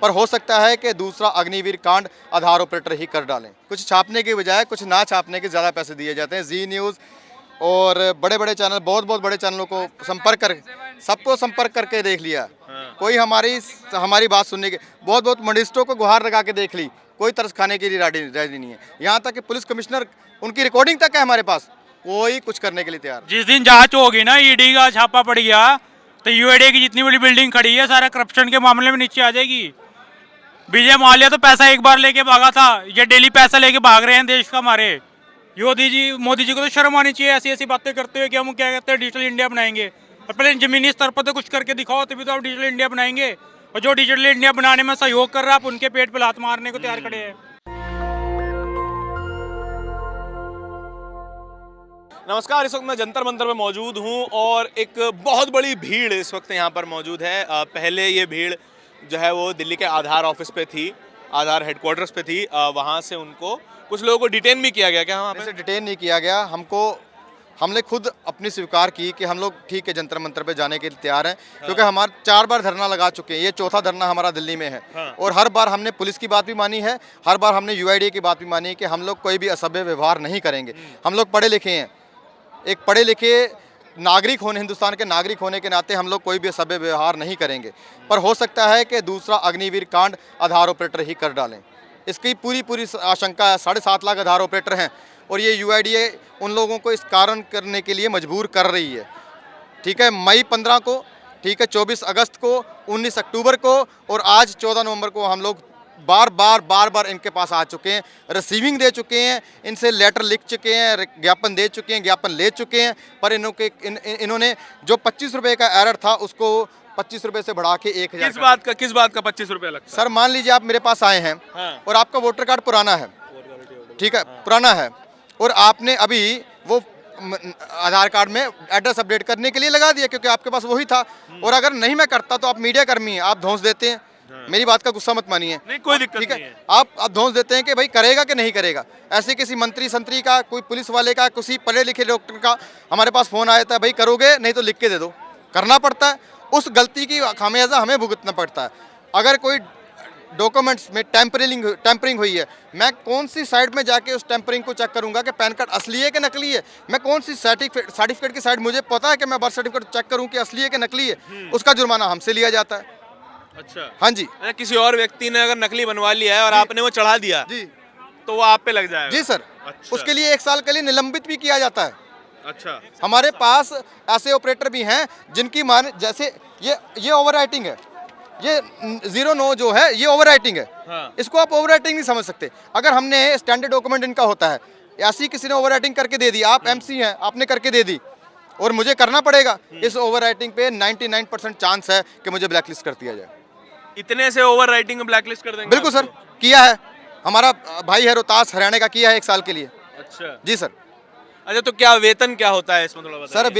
पर हो सकता है कि दूसरा अग्निवीर कांड आधार ऑपरेटर ही कर डालें। कुछ छापने के बजाय कुछ ना छापने के ज़्यादा पैसे दिए जाते हैं। जी न्यूज़ और बड़े बड़े चैनल, बहुत बड़े चैनलों को सबको संपर्क करके देख लिया। कोई हमारी बात सुनने के, बहुत मंडिस्टों को गुहार लगा के देख ली, कोई तरस खाने के लिए रेडी नहीं है। यहाँ तक कि पुलिस कमिश्नर, उनकी रिकॉर्डिंग तक है हमारे पास, कोई कुछ करने के लिए तैयार। जिस दिन जांच होगी ना, ईडी का छापा पड़ गया तो यूआईडीए की जितनी बड़ी बिल्डिंग खड़ी है सारा करप्शन के मामले में नीचे आ जाएगी। विजय माल्या तो पैसा एक बार लेके भागा था, ये डेली पैसा लेके भाग रहे हैं देश का हमारे। मोदी जी को तो शर्म आनी चाहिए ऐसी ऐसी बातें करते हुए कि हम क्या कहते हैं डिजिटल इंडिया बनाएंगे। और पहले जमीनी स्तर पर तो कुछ करके दिखाओ, तभी तो आप डिजिटल इंडिया बनाएंगे। और जो डिजिटल इंडिया बनाने में सहयोग कर रहा है, आप उनके पेट पे लात मारने को तैयार खड़े हैं। नमस्कार, इस वक्त मैं जंतर मंतर में मौजूद हूं और एक बहुत बड़ी भीड़ इस वक्त यहाँ पर मौजूद है। पहले ये भीड़ जो है वो दिल्ली के आधार ऑफिस पे थी, आधार हेडक्वार्टर्स पे थी। वहाँ से उनको कुछ लोगों को डिटेन भी किया गया। क्या वहाँ पे डिटेन नहीं किया गया, हमने खुद अपनी स्वीकार की कि हम लोग ठीक है जंतर मंतर पे जाने के लिए तैयार हैं। क्योंकि हमारे 4 बार धरना लगा चुके हैं, ये चौथा धरना हमारा दिल्ली में है। और हर बार हमने पुलिस की बात भी मानी है, हर बार हमने यूआईडीए की बात भी मानी है कि हम लोग कोई भी असभ्य व्यवहार नहीं करेंगे। हम लोग पढ़े लिखे हैं, एक पढ़े लिखे नागरिक होने, हिंदुस्तान के नागरिक होने के नाते हम लोग कोई भी असभ्य व्यवहार नहीं करेंगे। पर हो सकता है कि दूसरा अग्निवीर कांड आधार ऑपरेटर ही कर डालें, इसकी पूरी आशंका है। 7.5 लाख आधार ऑपरेटर हैं और ये यूआईडीए उन लोगों को इस कारण करने के लिए मजबूर कर रही है। ठीक है, मई 15 को, ठीक है 24 अगस्त को, 19 अक्टूबर को और आज 14 नवंबर को हम लोग बार बार इनके पास आ चुके हैं, रिसीविंग दे चुके हैं, इनसे लेटर लिख चुके हैं, ज्ञापन दे चुके हैं, ज्ञापन ले चुके हैं। पर इन्होंने जो 25 रुपये का एरर था उसको 25 रुपये से बढ़ा के 1000। किस बात का 25 रुपये लगता है? सर मान लीजिए आप मेरे पास आए हैं और आपका वोटर कार्ड पुराना है, ठीक है पुराना है, और आपने अभी वो आधार कार्ड में एड्रेस अपडेट करने के लिए लगा दिया क्योंकि आपके पास वही था। और अगर नहीं मैं करता तो आप मीडिया कर्मी हैं, आप धौंस देते हैं। मेरी बात का गुस्सा मत मानिए, नहीं कोई दिक्कत नहीं है। आप धौंस देते हैं कि भाई करेगा कि नहीं करेगा। ऐसे किसी मंत्री संतरी का, कोई पुलिस वाले का, किसी पढ़े लिखे डॉक्टर का हमारे पास फोन आया था, भाई करोगे नहीं तो लिख के दे दो। करना पड़ता है, उस गलती की खामियाजा हमें भुगतना पड़ता है। अगर कोई डॉक्यूमेंट्स में टेम्परिंग हुई है, मैं कौन सी साइड में जाके उस टेम्परिंग को चेक करूंगा कि पैन कार्ड असली है कि नकली है? मैं कौन सी सर्टिफिकेट की साइड, मुझे पता है कि मैं बर्थ सर्टिफिकेट चेक करूं कि असली है कि नकली है। उसका जुर्माना हमसे लिया जाता है। अच्छा, हाँ जी। किसी और व्यक्ति ने अगर नकली बनवा लिया है और आपने वो चढ़ा दिया जी, तो वो आप पे लग जाएगा? जी सर। अच्छा। उसके लिए 1 साल के लिए निलंबित भी किया जाता है। अच्छा, हमारे पास ऐसे ऑपरेटर भी हैं जिनकी मान, जैसे ये ओवर राइटिंग है, ये 09 जो है ये ओवर राइटिंग है। हाँ। इसको आप ओवर राइटिंग नहीं समझ सकते। अगर हमने स्टैंडर्ड डॉक्यूमेंट इनका होता है, ऐसी किसी ने ओवर राइटिंग करके दे दी, आप एमसी हैं, आपने करके दे दी और मुझे करना पड़ेगा, इस ओवर राइटिंग पे 99% चांस है कि मुझे ब्लैकलिस्ट कर दिया जाए। इतने से ओवर राइटिंग में ब्लैकलिस्ट कर देंगे? बिल्कुल सर, किया है। हमारा भाई है रोहतास हरियाणा का, किया है 1 साल के लिए। अच्छा जी सर। अच्छा, तो क्या वेतन क्या होता है इसमें थोड़ा बताइए? सर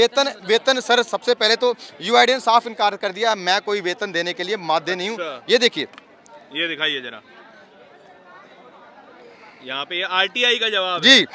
वेतन सर, सबसे पहले तो यूआईडीए ने साफ इनकार कर दिया, मैं कोई वेतन देने के लिए माध्य नहीं हूँ। अच्छा। ये देखिए, ये दिखाइए जरा, यहाँ पे ये आरटीआई का जवाब जी है,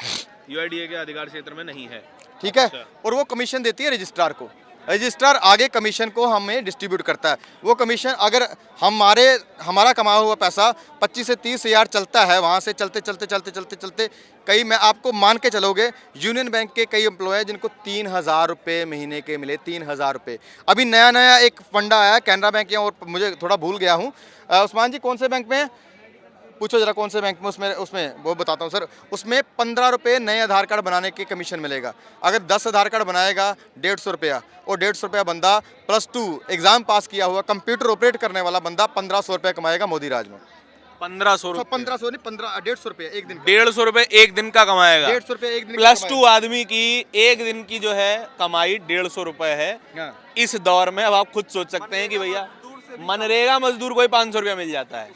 यूआईडीए के अधिकार क्षेत्र में नहीं है। ठीक है। अच्छा। और वो कमीशन देती है रजिस्ट्रार को, रजिस्ट्रार आगे कमीशन को हमें डिस्ट्रीब्यूट करता है। वो कमीशन अगर हमारा कमाया हुआ पैसा 25 से 30 हज़ार चलता है, वहाँ से चलते कई, मैं आपको मान के चलोगे, यूनियन बैंक के कई एम्प्लॉय हैं जिनको 3000 रुपये महीने के मिले, 3000 रुपये। अभी नया एक फंडा आया कैनरा बैंक, या और मुझे थोड़ा भूल गया हूँ। उस्मान जी कौन से बैंक में है, पूछो जरा कौन से बैंक में? उसमें वो बताता हूँ सर, उसमें 15 रुपये नए आधार कार्ड बनाने के कमीशन मिलेगा। अगर 10 आधार कार्ड बनाएगा 150 रुपया, और 150 रुपया बंदा +2 एग्जाम पास किया हुआ कंप्यूटर ऑपरेट करने वाला बंदा 1500 रुपये कमाएगा मोदी राज में। 1500 रुपये? 1500 नहीं, 150 रुपये एक दिन। 150 रुपये एक दिन का कमाएगा? 150 रुपये एक दिन। +2 आदमी की एक दिन की जो है कमाई 150 रुपये है। इस दौर में अब आप खुद सोच सकते हैं कि भैया मनरेगा मजदूर कोई 500 रुपया मिल जाता है।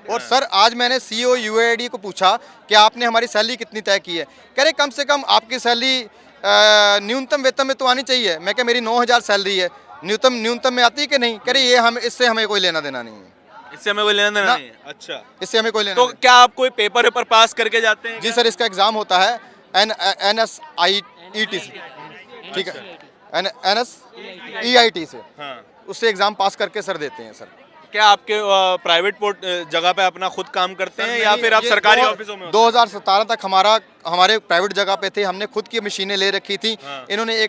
और सर आज मैंने सीईओ यूआईडीए को पूछा कि आपने हमारी सैलरी कितनी तय की है? कह रहे कम से कम आपकी सैलरी न्यूनतम वेतन में तो आनी चाहिए। मैं क्या, मेरी 9000 सैलरी है, न्यूनतम में आती है कि नहीं? कह रहे ये इससे हमें कोई लेना देना नहीं है, इससे हमें कोई लेना देना नहीं है। अच्छा, इससे हमें कोई लेना तो क्या आप कोई पेपर पास करके जाते हैं? जी सर, इसका एग्जाम होता है NSEIT से, ठीक है, NSEIT से। हाँ। उससे एग्जाम पास करके सर देते हैं सर। क्या आपके प्राइवेट जगह पे अपना खुद काम करते हैं या फिर आप सरकारी ऑफिसों में? 2017 तक हमारे प्राइवेट जगह पे थे, हमने खुद की मशीनें ले रखी थी। इन्होंने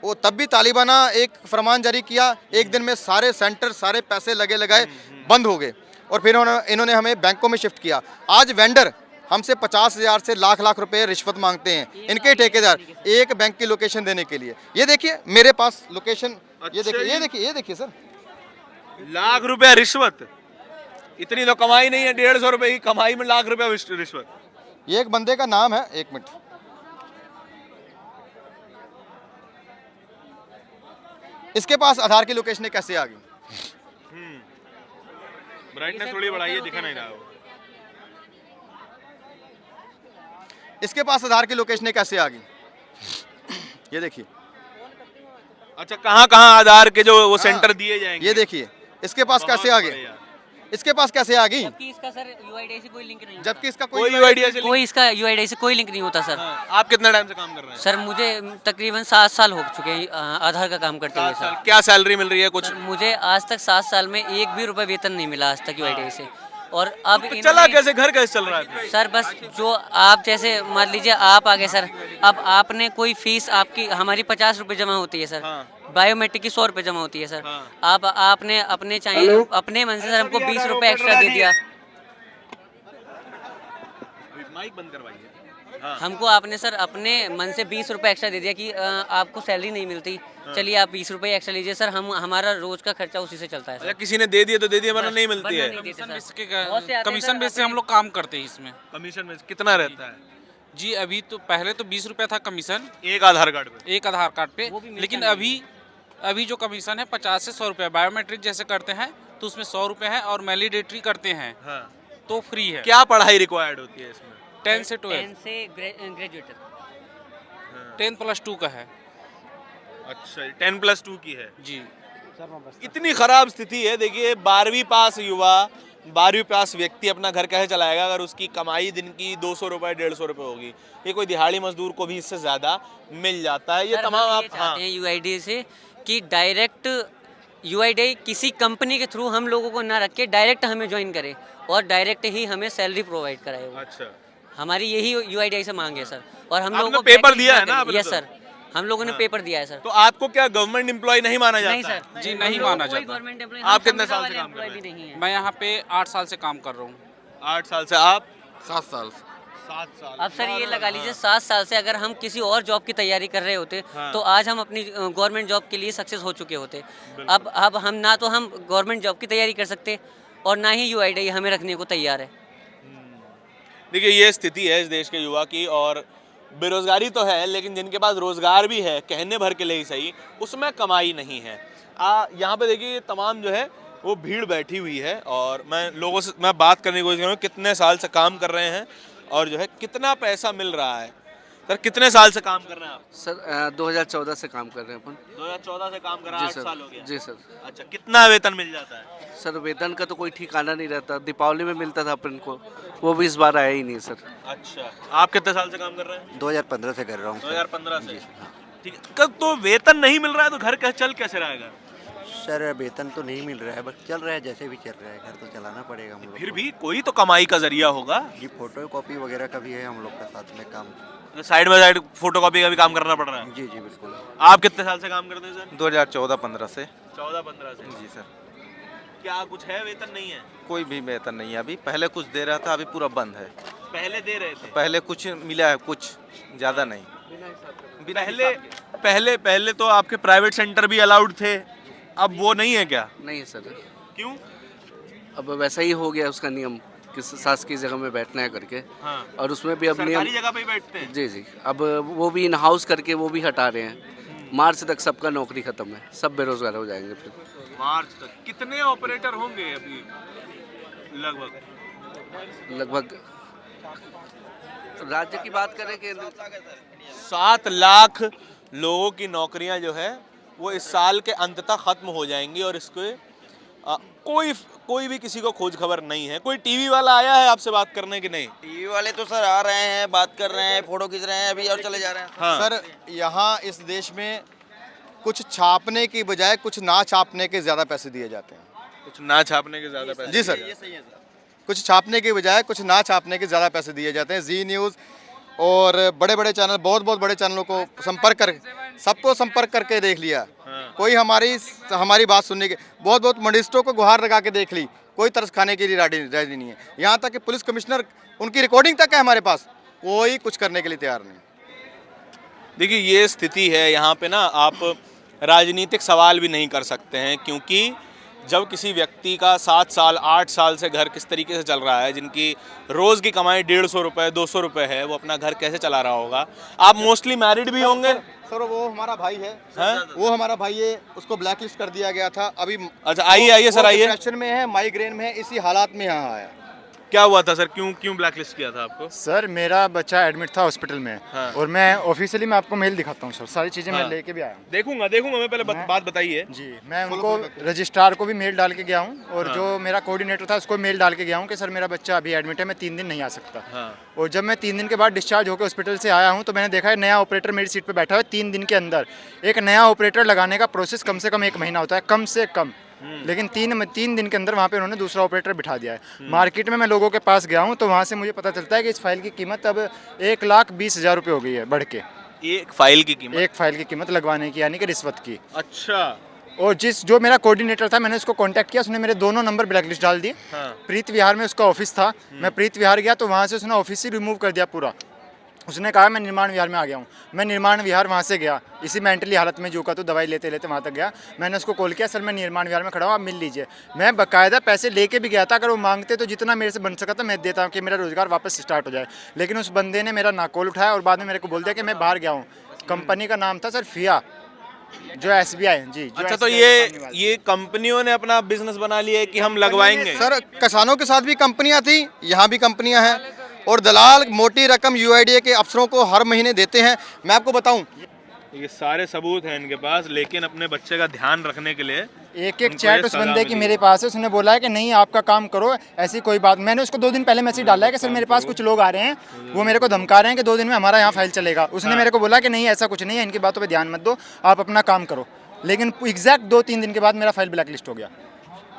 वो तब भी तालिबाना एक फरमान जारी किया, एक दिन में सारे सेंटर, सारे पैसे लगाए बंद हो गए और फिर इन्होंने हमें बैंकों में शिफ्ट किया। आज वेंडर हमसे 50,000 से लाख रुपए रिश्वत मांगते हैं, इनके ठेकेदार, एक बैंक की लोकेशन देने के लिए। ये देखिए मेरे पास लोकेशन, ये देखिए सर, लाख रुपया रिश्वत। इतनी तो कमाई नहीं है, 150 रुपए की कमाई में लाख रुपया रिश्वत। ये एक बंदे का नाम है, एक मिनट, इसके पास आधार की लोकेशन कैसे आ गई? ब्राइटनेस थोड़ी बढ़ाइए, दिखा नहीं रहा वो। इसके पास आधार की लोकेशन कैसे आ गई? ये देखिए। अच्छा, कहाँ कहाँ आधार के जो वो सेंटर दिए जाएंगे? ये देखिए, इसके पास कैसे आ गए? इसके पास कैसे आ गई? जबकि इसका सर यूआईडीआई से कोई लिंक नहीं होता। जबकि इसका कोई यूआईडीआई से कोई इसका यूआईडीआई से कोई लिंक नहीं होता सर। आप कितने टाइम से काम कर रहे हैं? सर मुझे तकरीबन 7 साल हो चुके हैं आधार का काम करते हुए 7 साल। सर। क्या सैलरी मिल रही है कुछ? सर मुझे आज तक 7 साल में एक भी रुपए वेतन नहीं मिला आज तक यूआईडीआई से। और अब तो चला इन्होंने- कैसे, घर कैसे चल रहा है? सर बस जो आप जैसे मान लीजिए आप आ गए सर, अब आपने कोई फीस आपकी हमारी 50 रुपये जमा होती है सर, बायोमेट्रिक की 100 रुपये जमा होती है सर। आपने अपने चाहिए अपने मन से सर हमको 20 रुपये एक्स्ट्रा दे दिया। माइक बंद करवाइए। हमको आपने सर अपने मन से 20 रुपये एक्स्ट्रा दे दिया कि आपको सैलरी नहीं मिलती, चलिए आप 20 रुपये एक्स्ट्रा लीजिए सर, हम हमारा रोज का खर्चा उसी से चलता है सर। अच्छा, किसी ने दे दिया तो दे दिया, वरना नहीं मिलती है। कमीशन बेस से हम लोग काम करते हैं इसमें। कमीशन में कितना रहता है जी अभी तो पहले तो 20 रुपया था कमीशन एक आधार कार्ड पे? एक आधार कार्ड पे, लेकिन अभी जो कमीशन है 50 से 100 रुपया। बायोमेट्रिक जैसे करते हैं तो उसमें 100 रुपये है, और वैलिडेटरी करते हैं तो फ्री है। क्या पढ़ाई रिक्वायर्ड होती है इसमें? 10 से 12, 10 से ग्रेजुएट 10+2 का है। अच्छा, 10+2 की है जी। इतनी खराब स्थिति है। देखिए 12वीं पास युवा, 12वीं पास व्यक्ति अपना घर कैसे चलाएगा अगर उसकी कमाई दिन की 200 रुपये 150 रुपये होगी? ये कोई दिहाड़ी मजदूर को भी इससे ज्यादा मिल जाता है। ये तमाम आप चाहते हैं यूआईडीआई से कि डायरेक्ट यूआईडीआई किसी कंपनी के थ्रू हम लोगों को ना रख के डायरेक्ट हमें ज्वाइन करे और डायरेक्ट ही हमें सैलरी प्रोवाइड कराए वो। अच्छा, हमारी यही यूआईडीआई से मांग है सर। और हम आपने लोगों को पेपर दिया है ना आपने? यस सर, हम लोगों ने पेपर दिया है सर। तो आपको क्या गवर्नमेंट एम्प्लॉय नहीं माना जाता? नहीं सर, जी नहीं माना जाता। गवर्नमेंट एम्प्लॉय आप कितने साल से काम कर रहे हैं? नहीं है। मैं यहाँ पे 8 साल से काम कर रहा हूँ। 8 साल से। आप? 7 साल। 7 साल। अब सर ये लगा लीजिए 7 साल से अगर हम किसी और जॉब की तैयारी कर रहे होते तो आज हम अपनी गवर्नमेंट जॉब के लिए सक्सेस हो चुके होते। अब हम ना तो हम गवर्नमेंट जॉब की तैयारी कर सकते और ना ही यूआईडीआई हमें रखने को तैयार है। देखिए ये स्थिति है इस देश के युवा की, और बेरोजगारी तो है लेकिन जिनके पास रोजगार भी है, कहने भर के लिए ही सही, उसमें कमाई नहीं है। यहाँ पे देखिए तमाम जो है वो भीड़ बैठी हुई है, और मैं लोगों से मैं बात करने की कोशिश कर रहा हूँ कितने साल से काम कर रहे हैं और जो है कितना पैसा मिल रहा है। सर कितने साल से काम कर रहे हैं आप? सर 2014 से काम कर रहे हैं अपन। 2014 से काम कर रहे हैं, 8 साल हो गया। जी सर। अच्छा, कितना वेतन मिल जाता है? सर वेतन का तो कोई ठिकाना नहीं रहता। दीपावली में मिलता था अपन को, वो भी इस बार आया ही नहीं सर। अच्छा, आप कितने साल से काम कर रहे हैं? 2015 से कर रहा हूँ। 2015 से। ठीक है, तो वेतन नहीं मिल रहा है तो घर कैसे चल कैसे रहेगा? सर वेतन तो नहीं मिल रहा है, बस चल रहा है जैसे भी चल रहा है, घर तो चलाना पड़ेगा हम लोग। फिर भी कोई तो कमाई का जरिया होगा। जी फोटो कॉपी वगैरह का भी है हम लोग का साथ में काम। साइड बाय साइड फोटोकॉपी का भी काम करना पड़ रहा है। जी जी बिल्कुल। आप कितने साल से काम करते हैं सर? 2014-15 से। 14-15 से। जी सर। क्या कुछ है, वेतन नहीं है? कोई भी वेतन नहीं है अभी। पहले कुछ दे रहा था, अभी पूरा बंद है। पहले दे रहे थे? पहले कुछ मिला है, कुछ ज़्यादा नहीं। पहले तो आपके प्राइवेट सेंटर भी अलाउड थे, अब वो नहीं है क्या? नहीं सर। क्यों? अब वैसा ही हो गया उसका नियम कि शासकीय जगह में बैठना है करके। हाँ। और उसमें भी अब नियम। सरकारी जगह पे ही बैठते हैं? जी जी। अब वो भी इन हाउस करके वो भी हटा रहे हैं। मार्च तक सबका नौकरी खत्म है, सब बेरोजगार हो जाएंगे फिर। मार्च तक कितने ऑपरेटर होंगे अभी लगभग राज्य की बात करें कि 7 लाख लोगों की नौकरियां जो है वो इस साल के अंत तक खत्म हो जाएंगी, और इसके कोई भी किसी को खोज खबर नहीं है। कोई टीवी वाला आया है आपसे बात करने की? नहीं। टीवी वाले तो सर आ रहे हैं, बात कर रहे हैं, फोटो खींच रहे हैं अभी और चले जा रहे हैं। हाँ। सर यहाँ इस देश में कुछ छापने की बजाय कुछ ना छापने के ज़्यादा पैसे दिए जाते हैं। कुछ ना छापने के ज़्यादा पैसे। जी सर, कुछ छापने के बजाय कुछ ना छापने के ज़्यादा पैसे दिए जाते हैं। जी न्यूज़ और बड़े बड़े चैनल, बहुत बहुत बड़े चैनलों को संपर्क कर, सबको संपर्क करके देख लिया, कोई हमारी बात सुनने के, बहुत बहुत मंडिस्टों को गुहार लगा के देख ली, कोई तरस खाने के लिए राजी नहीं है। यहाँ तक कि पुलिस कमिश्नर, उनकी रिकॉर्डिंग तक है हमारे पास, कोई कुछ करने के लिए तैयार नहीं। देखिए ये स्थिति है यहाँ पे ना, आप राजनीतिक सवाल भी नहीं कर सकते हैं, क्योंकि जब किसी व्यक्ति का 7 साल 8 साल से घर किस तरीके से चल रहा है, जिनकी रोज़ की कमाई 150 रुपये 200 रुपये है, वो अपना घर कैसे चला रहा होगा। आप मोस्टली मैरिड भी होंगे सर, वो हमारा भाई है, वो हमारा भाई है, उसको ब्लैक लिस्ट कर दिया गया था अभी। अच्छा आइए सर, आइए। डिप्रेशन में है, माइग्रेन में है, इसी हालात में यहाँ आया। क्या हुआ था सर, क्यों ब्लैक लिस्ट किया था आपको? सर मेरा बच्चा एडमिट था हॉस्पिटल में। हाँ। और मैं ऑफिशियली मैं आपको मेल दिखाता हूँ सर, सारी चीज़ें मैं लेके भी आया हूँ। देखूंगा मैं पहले बात बताइए। जी, मैं उनको रजिस्ट्रार को भी मेल डाल के गया हूँ, और जो मेरा कोऑर्डिनेटर था उसको मेल डाल के गया हूँ कि सर मेरा बच्चा अभी एडमिट है, मैं 3 दिन नहीं आ सकता। और जब मैं 3 दिन के बाद डिस्चार्ज होकर हॉस्पिटल से आया हूँ तो मैंने देखा है नया ऑपरेटर मेरी सीट पर बैठा है। 3 दिन के अंदर एक नया ऑपरेटर लगाने का प्रोसेस कम से कम 1 महीना होता है, कम से कम। लेकिन 3 दिन के अंदर वहाँ पे उन्होंने दूसरा ऑपरेटर बिठा दिया है। मार्केट में मैं लोगों के पास गया हूँ तो वहाँ से मुझे पता चलता है कि इस फाइल की कीमत अब 1,20,000 रुपये हो गई है बढ़ के। एक फाइल की कीमत? एक फाइल की कीमत लगवाने की, यानी कि रिश्वत की। अच्छा। और जो मेरा कोऑर्डिनेटर था, मैंने उसको कांटेक्ट किया, उसने मेरे दोनों नंबर ब्लैक लिस्ट डाल दिए। प्रीत विहार में उसका ऑफिस था, मैं प्रीत विहार गया तो वहाँ से उसने ऑफिस ही रिमूव कर दिया पूरा। उसने कहा मैं निर्माण विहार में आ गया हूँ। मैं निर्माण विहार वहाँ से गया, इसी मेंटली हालत में जो का तो दवाई लेते लेते वहाँ तक गया। मैंने उसको कॉल किया, सर मैं निर्माण विहार में खड़ा हूँ, आप मिल लीजिए। मैं बाकायदा पैसे लेके भी गया था, अगर वो मांगते तो जितना मेरे से बन सका था मैं देता हूँ कि मेरा रोजगार वापस स्टार्ट हो जाए। लेकिन उस बंदे ने मेरा ना कॉल उठाया और बाद में मेरे को बोल दिया कि मैं बाहर गया हूँ। कंपनी का नाम था सर फिया, जो SBI जी। अच्छा, तो ये कंपनियों ने अपना बिजनेस बना लिया है कि हम लगवाएंगे। सर किसानों के साथ भी कंपनियां थी, यहाँ भी कंपनियां हैं, और दलाल मोटी रकम UIDA के अफसरों को हर महीने देते हैं। मैं आपको बताऊं, ये सारे सबूत हैं इनके पास, लेकिन अपने बच्चे का ध्यान रखने के लिए एक चैट उस बंदे की मेरे पास है। उसने बोला है कि नहीं आपका काम करो, ऐसी कोई बात। मैंने उसको 2 दिन पहले मैसेज डाला है कि सर मेरे पास कुछ लोग आ रहे हैं, वो मेरे को धमका रहे हैं कि 2 दिन में हमारा यहाँ फाइल चलेगा। उसने मेरे को बोला कि नहीं ऐसा कुछ नहीं है, इनकी बातों पे ध्यान मत दो, आप अपना काम करो। लेकिन एग्जैक्ट 2-3 दिन के बाद मेरा फाइल ब्लैक लिस्ट हो गया।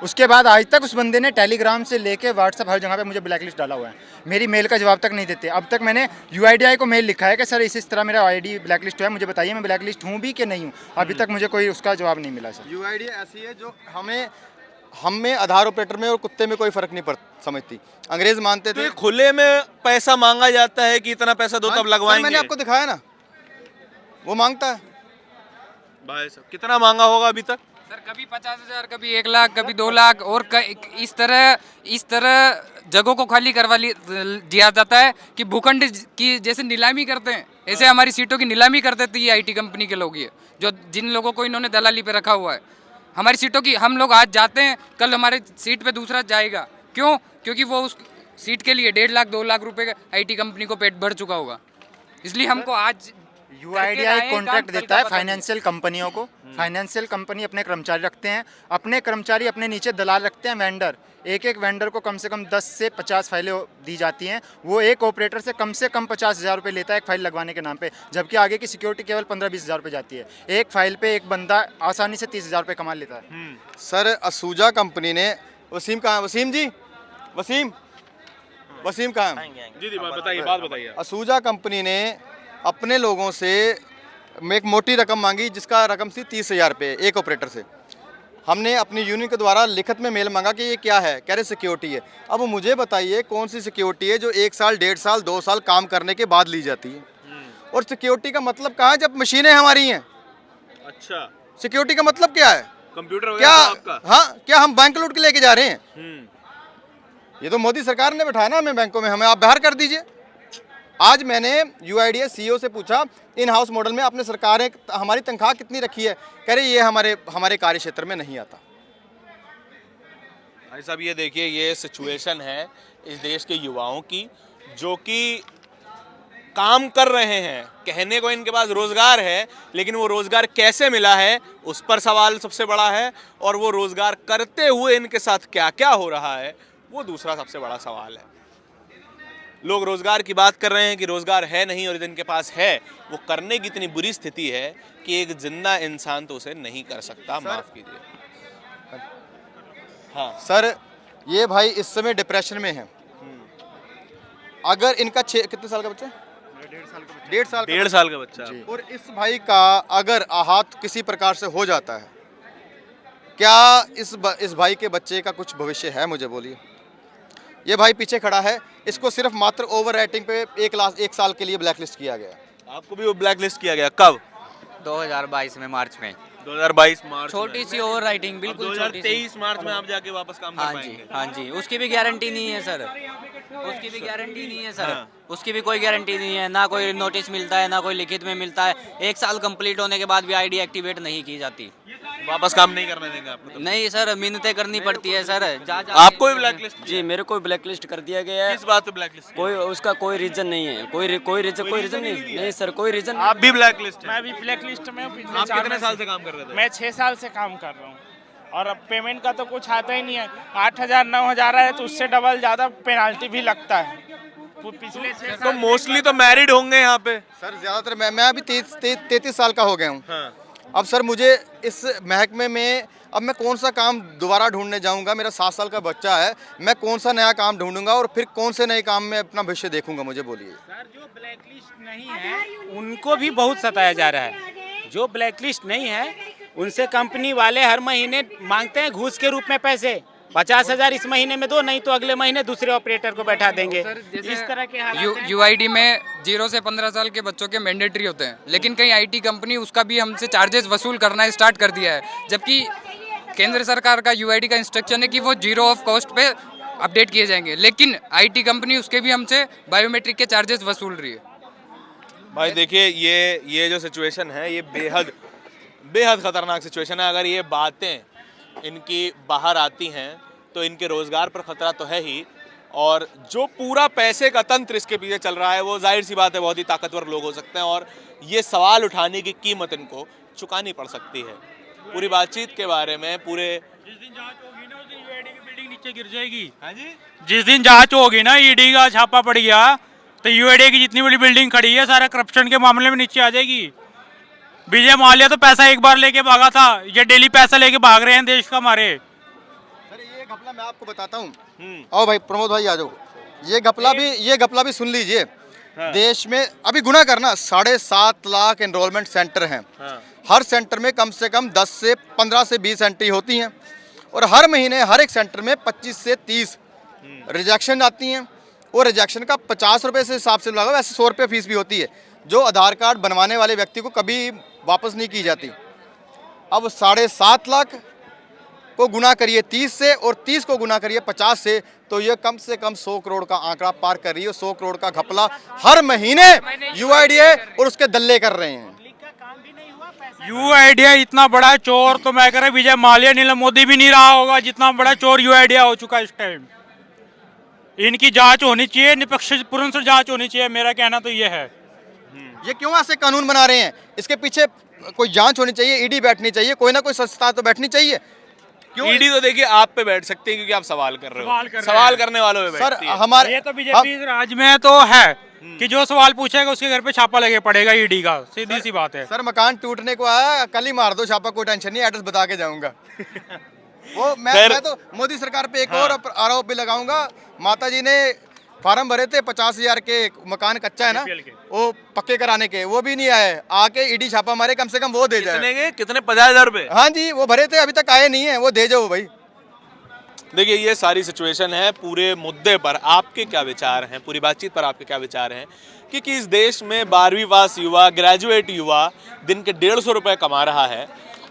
उसके बाद आज तक उस बंदे ने टेलीग्राम से लेके व्हाट्सएप हर जगह पे मुझे ब्लैक लिस्ट डाला हुआ है। मेरी मेल का जवाब तक नहीं देते। अब तक मैंने UIDI को मेल लिखा है कि सर इस तरह मेरा ID ब्लैक लिस्ट है, मुझे बताइए मैं ब्लैक लिस्ट हूँ भी कि नहीं हूँ। अभी तक मुझे कोई उसका जवाब नहीं मिला सर। UIDA ऐसी है जो हम में आधार ऑपरेटर में और कुत्ते में कोई फर्क नहीं समझती। अंग्रेज मानते थे, तो खुले में पैसा मांगा जाता है कि इतना पैसा दो तब लगवाएंगे। मैंने आपको दिखाया ना, वो मांगता है। भाई साहब कितना मांगा होगा अभी तक? सर कभी 50,000, कभी 1 लाख, कभी 2 लाख, और इस तरह जगहों को खाली करवा दिया जाता है कि भूखंड की जैसे नीलामी करते हैं, ऐसे हमारी सीटों की नीलामी कर देती है IT कंपनी के लोग। ये जो जिन लोगों को इन्होंने दलाली पे रखा हुआ है, हमारी सीटों की, हम लोग आज जाते हैं, कल हमारे सीट पे दूसरा जाएगा। क्यों? क्योंकि वो उस सीट के लिए 1.5 लाख 2 लाख रुपए IT कंपनी को पेट भर चुका होगा। इसलिए हमको आज UIDI कॉन्ट्रैक्ट देता है फाइनेंशियल कंपनियों को। फाइनेंशियल कंपनी अपने कर्मचारी रखते हैं, अपने कर्मचारी अपने नीचे दलाल रखते हैं, वेंडर। एक वेंडर को कम से कम 10 से 50 फाइलें दी जाती हैं। वो एक ऑपरेटर से कम 50,000 रुपये लेता है एक फाइल लगवाने के नाम पे, जबकि आगे की सिक्योरिटी केवल 15-20 हज़ार रुपये जाती है। एक फाइल पे एक बंदा आसानी से 30,000 रुपये कमा लेता है। सर असूजा कंपनी ने, वसीम कहाँ है? वसीम जी, वसीम कहाँ है? जी बताइए, बात बताइए। असूजा कंपनी ने अपने लोगों से एक मोटी रकम मांगी, जिसका रकम थी 30,000 रुपये एक ऑपरेटर से। हमने अपनी यूनियन के द्वारा लिखित में मेल मांगा कि ये क्या है, कह रहे सिक्योरिटी है। अब मुझे बताइए कौन सी सिक्योरिटी है जो 1 साल 1.5 साल 2 साल काम करने के बाद ली जाती है? और सिक्योरिटी का मतलब कहाँ है जब मशीनें हमारी हैं? अच्छा, सिक्योरिटी का मतलब क्या है? कंप्यूटर क्या? आपका? हाँ, क्या हम बैंक लूट के लेके जा रहे हैं? ये तो मोदी सरकार ने बैठाया ना हमें बैंकों में, हमें आप बाहर कर दीजिए। आज मैंने UIDA CEO से पूछा, इन हाउस मॉडल में आपने सरकारें हमारी तनख्वाह कितनी रखी है? कह रहे ये हमारे कार्य क्षेत्र में नहीं आता। भाई साहब ये देखिए, ये सिचुएशन है इस देश के युवाओं की, जो कि काम कर रहे हैं। कहने को इनके पास रोजगार है, लेकिन वो रोजगार कैसे मिला है उस पर सवाल सबसे बड़ा है, और वो रोजगार करते हुए इनके साथ क्या क्या हो रहा है वो दूसरा सबसे बड़ा सवाल है। लोग रोजगार की बात कर रहे हैं कि रोजगार है नहीं, और जिनके पास है वो करने की इतनी बुरी स्थिति है कि एक जिंदा इंसान तो उसे नहीं कर सकता। माफ कीजिए हाँ सर ये भाई इस समय डिप्रेशन में है। अगर इनका कितने साल का बच्चा है? 1.5 साल का बच्चा। जी। और इस भाई का अगर आहत किसी प्रकार से हो जाता है, क्या इस भाई के बच्चे का कुछ भविष्य है? मुझे बोलिए। ये भाई पीछे खड़ा है, इसको सिर्फ मात्र ओवर रेटिंग पे 1 साल के लिए ब्लैक लिस्ट किया गया। आपको भी वो ब्लैक लिस्ट किया गया कब? 2022 में मार्च में 2022 मार्च छोटी सी ओवर राइटिंग, बिल्कुल छोटी सी। 2023 मार्च में आप जाके वापस काम कर पाएंगे? हाँ जी, उसकी भी गारंटी नहीं है सर, उसकी भी गारंटी नहीं है सर, उसकी भी कोई गारंटी नहीं है। ना कोई नोटिस मिलता है, ना कोई लिखित में मिलता है। 1 साल कंप्लीट होने के बाद भी आईडी एक्टिवेट नहीं की जाती। वापस काम नहीं करने देंगे आपको? नहीं सर, मिन्नतें करनी पड़ती है सर। आपको भी ब्लैक लिस्ट? जी, मेरे को ब्लैक लिस्ट कर दिया गया है। किस बात पे ब्लैक लिस्ट? कोई उसका कोई रीजन नहीं है, कोई रीजन नहीं सर, कोई रीजन। आप भी ब्लैक लिस्ट? मैं भी ब्लैक लिस्ट में हूँ। पिछले आप कितने साल से काम कर रहे थे? मैं 6 साल से काम कर रहा हूँ और अब पेमेंट का तो कुछ आता ही नहीं है। 8,000 9,000 है तो उससे डबल ज़्यादा पेनाल्टी भी लगता है। पिछले 6 साल तो मोस्टली तो मैरिड होंगे यहाँ पे सर ज़्यादातर। मैं अभी 33 साल का हो गया हूँ। हाँ। अब सर मुझे इस महकमे में अब मैं कौन सा काम दोबारा ढूंढने जाऊंगा? मेरा 7 साल का बच्चा है, मैं कौन सा नया काम ढूंढूंगा और फिर कौन से नए काम में अपना भविष्य देखूंगा? मुझे बोलिए। सर, जो ब्लैक लिस्ट नहीं है उनको भी बहुत सताया जा रहा है। जो ब्लैक लिस्ट नहीं है उनसे कंपनी वाले हर महीने मांगते हैं घूस के रूप में पैसे। 50,000 इस महीने में दो, नहीं तो अगले महीने दूसरे ऑपरेटर को बैठा देंगे। इस तरह के हालात यूआईडी में 0 से 15 साल के बच्चों के मैंडेटरी होते हैं, लेकिन कई आईटी कंपनी उसका भी हमसे चार्जेस वसूल करना स्टार्ट कर दिया है। जबकि केंद्र सरकार का यूआईडी का इंस्ट्रक्शन है कि वो 0 ऑफ कॉस्ट पे अपडेट किए जाएंगे, लेकिन आईटी कंपनी उसके भी हमसे बायोमेट्रिक के चार्जेस वसूल रही है। भाई देखिए, ये जो सिचुएशन है ये बेहद खतरनाक सिचुएशन है। अगर ये बातें इनकी बाहर आती हैं तो इनके रोजगार पर खतरा तो है ही, और जो पूरा पैसे का तंत्र इसके पीछे चल रहा है वो जाहिर सी बात है बहुत ही ताकतवर लोग हो सकते हैं, और ये सवाल उठाने की कीमत इनको चुकानी पड़ सकती है। पूरी बातचीत के बारे में पूरे जिस दिन जांच होगी ना उस दिन यूआईडी की बिल्डिंग नीचे गिर जाएगी। हाँ जी, जिस दिन जांच होगी ना, ईडी का छापा पड़ गया तो यूआईडी की जितनी बड़ी बिल्डिंग खड़ी है सारा करप्शन के मामले में नीचे आ जाएगी। विजय माल्या तो पैसा एक बार लेके भागा था, ये डेली पैसा लेके भाग रहे हैं देश का हमारे। सर ये घपला मैं आपको बताता हूँ। आओ भाई प्रमोद भाई आ जाओ। ये घपला भी सुन लीजिए। देश में अभी गुना करना 7.5 लाख एनरोलमेंट सेंटर हैं। हर सेंटर में कम से कम 10 से 15 से 20 एंट्री होती हैं, और हर महीने हर एक सेंटर में 25 से 30 रिजेक्शन आती हैं। और रिजेक्शन का 50 रुपये से हिसाब से लगा, वैसे 100 रुपये फीस भी होती है, जो आधार कार्ड बनवाने वाले व्यक्ति को कभी वापस नहीं की जाती। अब 7.5 लाख को गुना करिए 30 से और 30 को गुना करिए 50 से, तो ये कम से कम 100 करोड़ का आंकड़ा पार कर रही है। 100 करोड़ का घपला हर महीने यूआईडीए और उसके दल्ले कर रहे हैं। यूआईडीए इतना बड़ा चोर तो मैं कह रहा विजय माल्या नीरव मोदी भी नहीं रहा होगा जितना बड़ा चोर यूआईडीए हो चुका है इस टाइम। इनकी जांच होनी चाहिए, निष्पक्ष से जांच होनी चाहिए, मेरा कहना तो ये है। ये क्यों ऐसे कानून बना रहे हैं? इसके पीछे कोई जांच होनी चाहिए, ईडी बैठनी चाहिए, कोई ना कोई संस्था तो बैठनी चाहिए। क्यों? ईडी तो देखिए आप पे बैठ सकते हैं क्योंकि आप सवाल कर रहे हो, सवाल करने वालों पे सर बैठती है। हमारे ये तो बीजेपी राज में तो है कि जो सवाल पूछेगा उसके घर पे छापा लगे पड़ेगा ईडी का, सीधी सी बात है। सर मकान टूटने को आया, कल ही मार दो छापा, कोई टेंशन नहीं, एड्रेस बता के जाऊंगा। वो मैं तो मोदी सरकार पे एक और आरोप भी लगाऊंगा। माता जी ने फार्म भरे थे 50,000 के, मकान कच्चा है ना, वो पक्के कराने के, वो भी नहीं आए। आके ईडी छापा मारे, कम से कम वो दे जाए। कितने 50,000 रुपए? हाँ जी, वो भरे थे, अभी तक आए नहीं है, वो दे जाओ भाई। देखिए ये सारी सिचुएशन है। पूरे मुद्दे पर आपके क्या विचार हैं, पूरी बातचीत पर आपके क्या विचार हैं कि इस देश में 12वीं पास युवा, ग्रेजुएट युवा दिन के 150 रुपये कमा रहा है,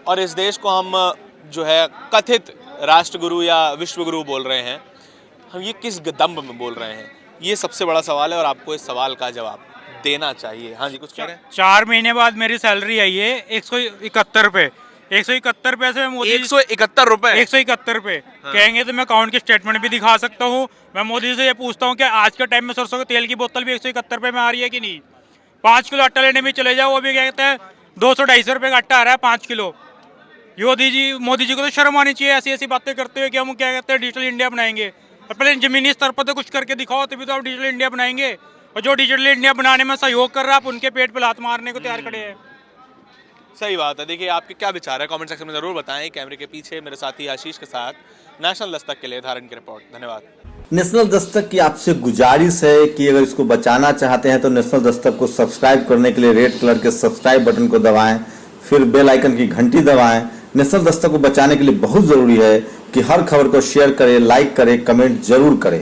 और इस देश को हम जो है कथित राष्ट्रगुरु या विश्वगुरु बोल रहे हैं। हम ये किस दम में बोल रहे हैं, ये सबसे बड़ा सवाल है, और आपको इस सवाल का जवाब देना चाहिए। हाँ जी, कुछ कह रहे हैं? 4 महीने बाद मेरी सैलरी आई है 171 रुपए। 171 रुपए से मोदी 171 रुपए 171 रुपए कहेंगे तो मैं अकाउंट की स्टेटमेंट भी दिखा सकता हूँ। मैं मोदी से ये पूछता हूँ कि आज के टाइम में सरसों के तेल की बोतल भी 171 रुपए में आ रही है कि नहीं? 5 किलो आटा लेने भी चले जाओ, वो भी कहते हैं 200-250 रुपए का आटा आ रहा है 5 किलो। मोदी जी को तो शर्म आनी चाहिए ऐसी ऐसी बातें करते हुए कि हम क्या कहते हैं डिजिटल इंडिया बनाएंगे। और पहले जमीनी स्तर पर तो कुछ करके दिखाओ, तभी तो आप डिजिटल इंडिया बनाएंगे। और जो डिजिटल इंडिया बनाने में सहयोग कर रहा है, आप उनके पेट पर लात मारने को तैयार खड़े हैं। सही बात है। देखिए आपके क्या विचार है कमेंट सेक्शन में ज़रूर बताएं। कैमरे के पीछे मेरे साथी आशीष के साथ नेशनल दस्तक के लिए धारण की रिपोर्ट। धन्यवाद। नेशनल दस्तक की आपसे गुजारिश है कि अगर इसको बचाना चाहते हैं तो नेशनल दस्तक को सब्सक्राइब करने के लिए रेड कलर के सब्सक्राइब बटन को दबाएं, फिर बेल आइकन की घंटी दबाएं। नेशनल दस्तक को बचाने के लिए बहुत जरूरी है कि हर खबर को शेयर करें, लाइक करें, कमेंट जरूर करें।